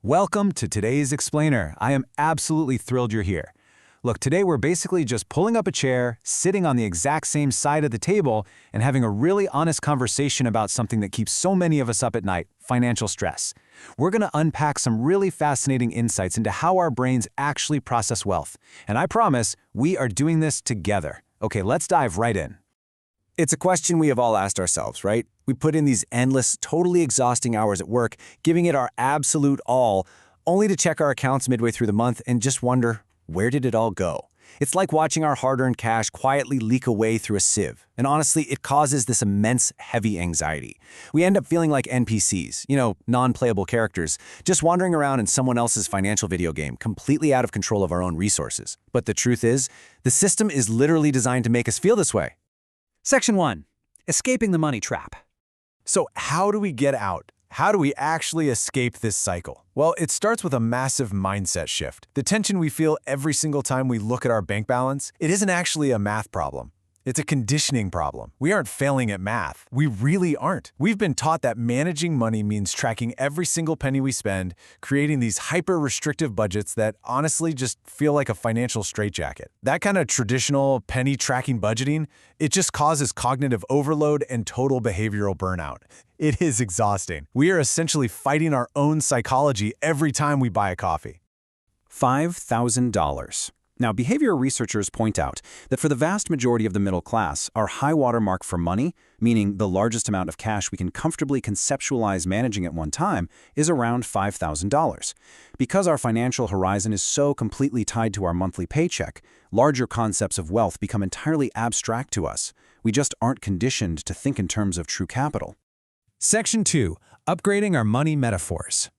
Welcome to today's Explainer. I am absolutely thrilled you're here. Look, today we're basically just pulling up a chair, sitting on the exact same side of the table, and having a really honest conversation about something that keeps so many of us up at night, financial stress. We're going to unpack some really fascinating insights into how our brains actually process wealth. And I promise, we are doing this together. Okay, let's dive right in. It's a question we have all asked ourselves, right? We put in these endless, totally exhausting hours at work, giving it our absolute all, only to check our accounts midway through the month and just wonder, where did it all go? It's like watching our hard-earned cash quietly leak away through a sieve. And honestly, it causes this immense, heavy anxiety. We end up feeling like NPCs, non-playable characters, just wandering around in someone else's financial video game, completely out of control of our own resources. But the truth is, the system is literally designed to make us feel this way. Section 1. Escaping the money trap. So how do we get out? How do we actually escape this cycle? Well, it starts with a massive mindset shift. The tension we feel every single time we look at our bank balance, it isn't actually a math problem. It's a conditioning problem. We aren't failing at math. We really aren't. We've been taught that managing money means tracking every single penny we spend, creating these hyper-restrictive budgets that honestly just feel like a financial straitjacket. That kind of traditional penny-tracking budgeting, it just causes cognitive overload and total behavioral burnout. It is exhausting. We are essentially fighting our own psychology every time we buy a coffee. $5,000. Now, behavioral researchers point out that for the vast majority of the middle class, our high-water mark for money, meaning the largest amount of cash we can comfortably conceptualize managing at one time, is around $5,000. Because our financial horizon is so completely tied to our monthly paycheck, larger concepts of wealth become entirely abstract to us. We just aren't conditioned to think in terms of true capital. Section 2. Upgrading our money metaphors.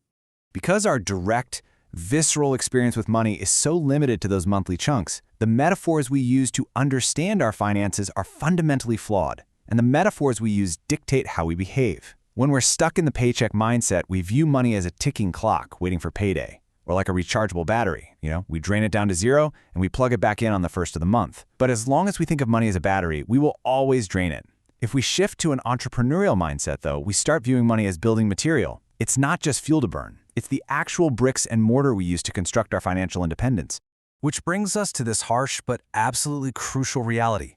Because our direct, visceral experience with money is so limited to those monthly chunks, the metaphors we use to understand our finances are fundamentally flawed, and the metaphors we use dictate how we behave. When we're stuck in the paycheck mindset, we view money as a ticking clock waiting for payday, or like a rechargeable battery. We drain it down to zero, and we plug it back in on the first of the month. But as long as we think of money as a battery, we will always drain it. If we shift to an entrepreneurial mindset, though, we start viewing money as building material. It's not just fuel to burn. It's the actual bricks and mortar we use to construct our financial independence. Which brings us to this harsh but absolutely crucial reality.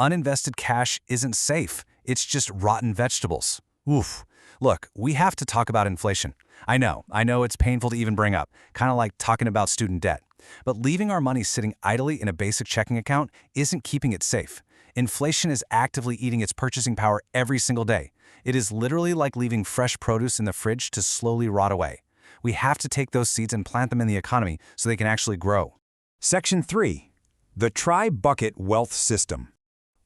Uninvested cash isn't safe. It's just rotten vegetables. Oof. Look, we have to talk about inflation. I know it's painful to even bring up, kind of like talking about student debt. But leaving our money sitting idly in a basic checking account isn't keeping it safe. Inflation is actively eating its purchasing power every single day. It is literally like leaving fresh produce in the fridge to slowly rot away. We have to take those seeds and plant them in the economy so they can actually grow. Section 3. The Tri-Bucket Wealth System.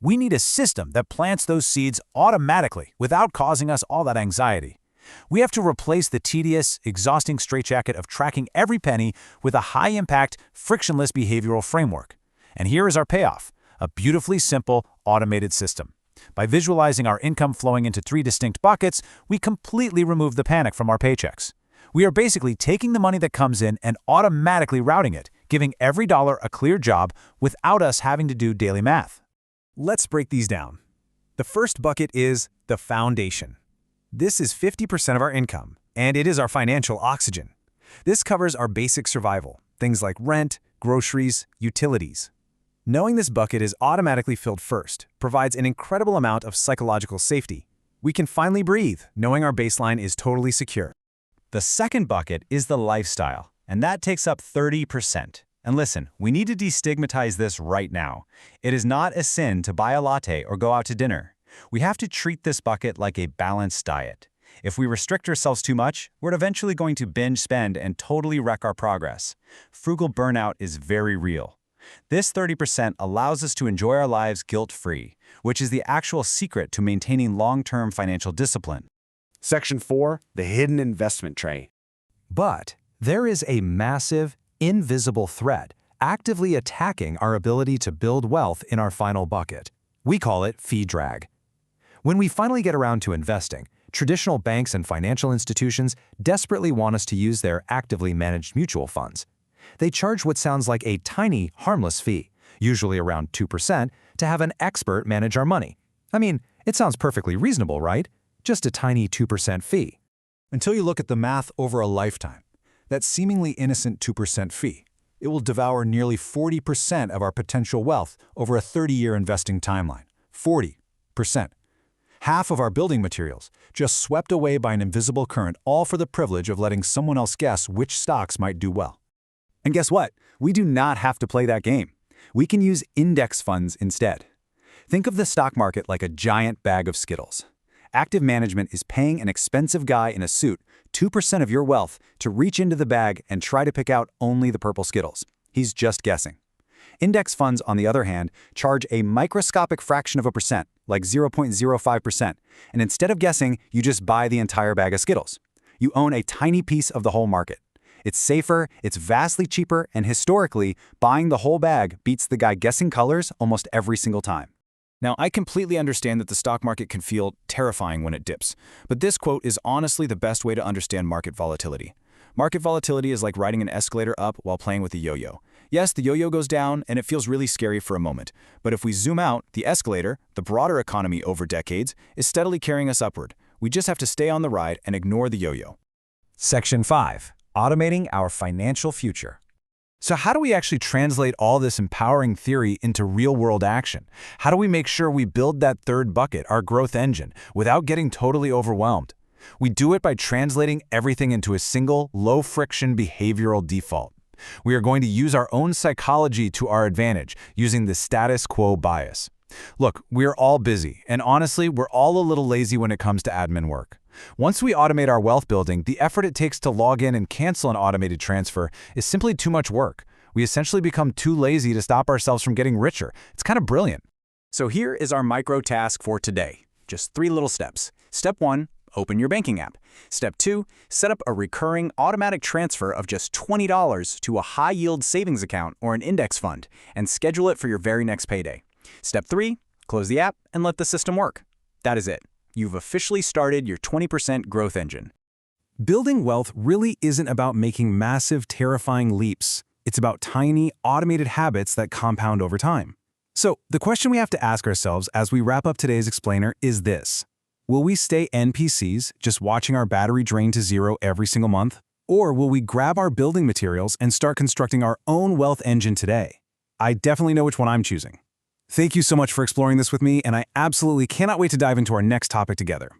We need a system that plants those seeds automatically without causing us all that anxiety. We have to replace the tedious, exhausting straitjacket of tracking every penny with a high-impact, frictionless behavioral framework. And here is our payoff: a beautifully simple, automated system. By visualizing our income flowing into 3 distinct buckets, we completely remove the panic from our paychecks. We are basically taking the money that comes in and automatically routing it, giving every dollar a clear job without us having to do daily math. Let's break these down. The first bucket is the foundation. This is 50% of our income, and it is our financial oxygen. This covers our basic survival, things like rent, groceries, utilities. Knowing this bucket is automatically filled first provides an incredible amount of psychological safety. We can finally breathe, knowing our baseline is totally secure. The second bucket is the lifestyle, and that takes up 30%. And listen, we need to destigmatize this right now. It is not a sin to buy a latte or go out to dinner. We have to treat this bucket like a balanced diet. If we restrict ourselves too much, we're eventually going to binge spend and totally wreck our progress. Frugal burnout is very real. This 30% allows us to enjoy our lives guilt-free, which is the actual secret to maintaining long-term financial discipline. Section 4. The hidden investment tray. But there is a massive, invisible threat actively attacking our ability to build wealth in our final bucket. We call it fee drag. When we finally get around to investing, traditional banks and financial institutions desperately want us to use their actively managed mutual funds. They charge what sounds like a tiny, harmless fee, usually around 2%, to have an expert manage our money. I mean, it sounds perfectly reasonable, right? Just a tiny 2% fee. Until you look at the math over a lifetime. that seemingly innocent 2% fee. It will devour nearly 40% of our potential wealth over a 30-year investing timeline. 40%. Half of our building materials, just swept away by an invisible current, all for the privilege of letting someone else guess which stocks might do well. And guess what? We do not have to play that game. We can use index funds instead. Think of the stock market like a giant bag of Skittles. Active management is paying an expensive guy in a suit 2% of your wealth to reach into the bag and try to pick out only the purple Skittles. He's just guessing. Index funds, on the other hand, charge a microscopic fraction of a percent, like 0.05%, and instead of guessing, you just buy the entire bag of Skittles. You own a tiny piece of the whole market. It's safer, it's vastly cheaper, and historically, buying the whole bag beats the guy guessing colors almost every single time. Now, I completely understand that the stock market can feel terrifying when it dips, but this quote is honestly the best way to understand market volatility. Market volatility is like riding an escalator up while playing with a yo-yo. Yes, the yo-yo goes down and it feels really scary for a moment, but if we zoom out, the escalator, the broader economy over decades, is steadily carrying us upward. We just have to stay on the ride and ignore the yo-yo. Section 5. Automating our financial future. So how do we actually translate all this empowering theory into real-world action? How do we make sure we build that third bucket, our growth engine, without getting totally overwhelmed? We do it by translating everything into a single, low-friction behavioral default. We are going to use our own psychology to our advantage, using the status quo bias. Look, we are all busy, and honestly, we're all a little lazy when it comes to admin work. Once we automate our wealth building, the effort it takes to log in and cancel an automated transfer is simply too much work. We essentially become too lazy to stop ourselves from getting richer. It's kind of brilliant. So here is our micro task for today. Just 3 little steps. Step 1, open your banking app. Step 2, set up a recurring automatic transfer of just $20 to a high-yield savings account or an index fund and schedule it for your very next payday. Step 3, close the app and let the system work. That is it. You've officially started your 20% growth engine. Building wealth really isn't about making massive, terrifying leaps. It's about tiny, automated habits that compound over time. So, the question we have to ask ourselves as we wrap up today's explainer is this. Will we stay NPCs, just watching our battery drain to zero every single month? Or will we grab our building materials and start constructing our own wealth engine today? I definitely know which one I'm choosing. Thank you so much for exploring this with me, and I absolutely cannot wait to dive into our next topic together.